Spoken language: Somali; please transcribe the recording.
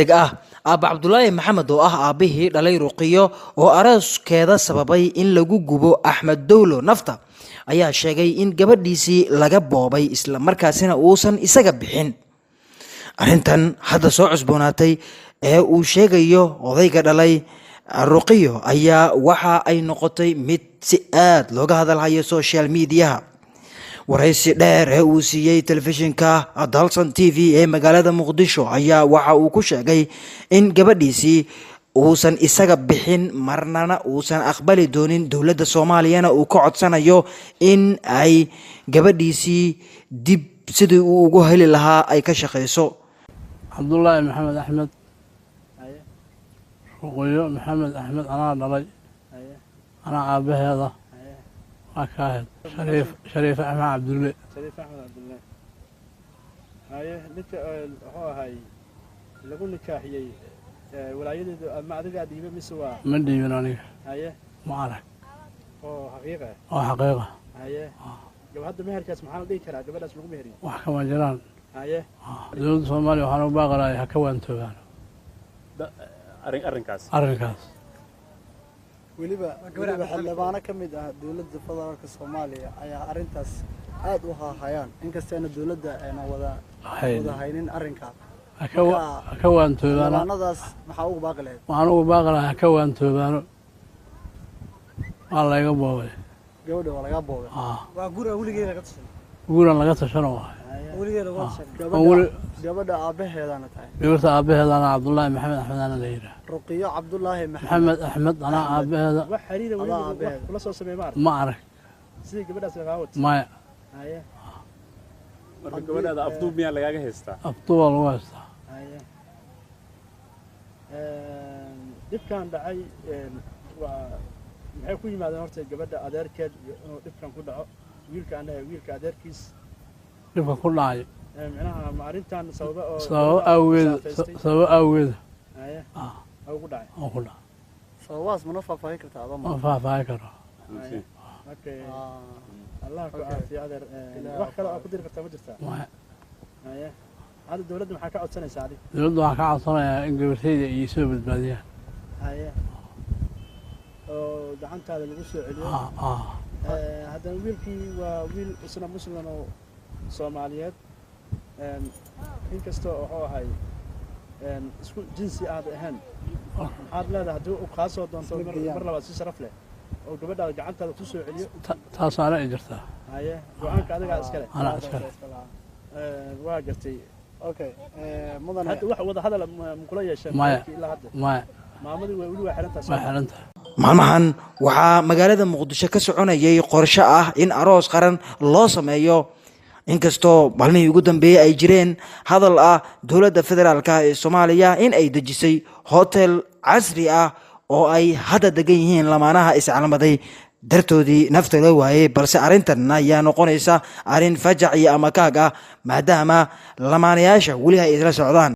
Aaba Cabdullaahi Maxamed oo ah aabihii dhalay Ruqiyo oo arooskeeda sababay in lagu gubo Axmed Dowlo nafta ayaa sheegay in gabadhiisii laga boobay isla markaasina uusan isaga bixin. Arrintan hadda soo cusboonaatay ee uu sheegayo odayga dhalay Ruqiyo ayaa waxa ay noqotay mid si aad looga hadalhayo social media. waraysi dheer ee uu siiyey telefishinka Dalsan TV ee magaalada Muqdisho ayaa waxa uu ku sheegay in gabadhiisii uusan isaga bixin marnana uusan aqbali doonin dowladda Soomaaliyana uu ka codsanayo in ay gabadhiisii dib sidii uu ugu heli lahaa ay ka shaqeyso. Cabdullaahi Maxamed Axmed Ruqiyo Maxamed Axmed anaa dhalay anaa aabaheeda وكاهد شريف أحمد عبد الله هاي نك هو هاي لقول نكاحية ولايد ما أدري قاعد يبي مسوا من دي يوناني هاي ما أعرف حقيقة حقيقة هاي لو هذا مهر كاس محل دي كلا قبل اسمه مهري وحكم جيران هاي دولة الصومالي وحنا باقرا هكوان توبان أرنكاس weliba xildhibaano ka mid ah dawladda federaalka Soomaaliya ayaa arintaas aad u haahayaan inkastoo dawladda ay wada haynin arrinka kawaan toobaan xildhibaanadaas maxaa ugu baaqi lahayd waxaan ugu baaqi lahaa kawaan toobaan waa laga boobay gabadha waa laga boobay waa guriga weligeed laga tashan guuran laga tashano weligeed laga tashan gabadha aabaheedana tahay gabadha aabaheedana Cabdullaahi Maxamed Axmed ana leeyahay Ruqiyo Cabdullaahi Maxamed Axmed ana aabaheeda wax xiriir wala soo sameeyay ma arag sidii gabadhaas laga wad maya haya marka gabadhaada afduub miyaa lagaaga haystaa afduub lagu haystaa haya dibkan dhacay waa maxay ku yimaadeen horta gabadha adeerkeed inuu dibkan ku dhaco wiilka adeerkiis dibka ku dhacay macnaha ma arrintan sabab awgeed haya ugu dhacay sababaas ma faahfaahin kartaa adoo ma faahfaahin karo okay Allah ku caafiyo adeer wax kale oo ku diri kartaa ma jirtaa haya hada dawladda maxaa ka codsanaysaa adiga dawladda waxaa ka codsanayaa in gabadhayda ay soo badbaadiyaan haya oo gacantaada lagu soo celiyo haddana wiilkii waa wiil isna muslim oo Soomaaliyeed inkastoo wuxuu ahay isku jinsi aad ahaan maxaad leedahay haddii uu kaa soo doonto mar labaad si sharaf leh oo gabadhaada gacantaada ku soo celiyo taas ana ay jirtaa haya go'aanka adiga iskale ana iskale waa gartay okay mudan hadda wax wada hadal kula yeeshay ilaa hadda maamadii way wali waa xirantahay maalmahan waxaa magaalada Muqdisho ka soconayay qorshe ah in aroos qaran loo sameeyo inkastoo maalmihii ugu dambeeyay ay jireen hadal ah dowladda federaalka ee Soomaaliya in ay dejisay hotel casri ah oo ay hadda degan yihiin lamaanaha iscalamaday dartoodii nafta loo waayay balse arrintan ayaa noqonaysa arrin fajac iyo amakaag ah maadaama lamaanayaasha weli ay isla socdaan.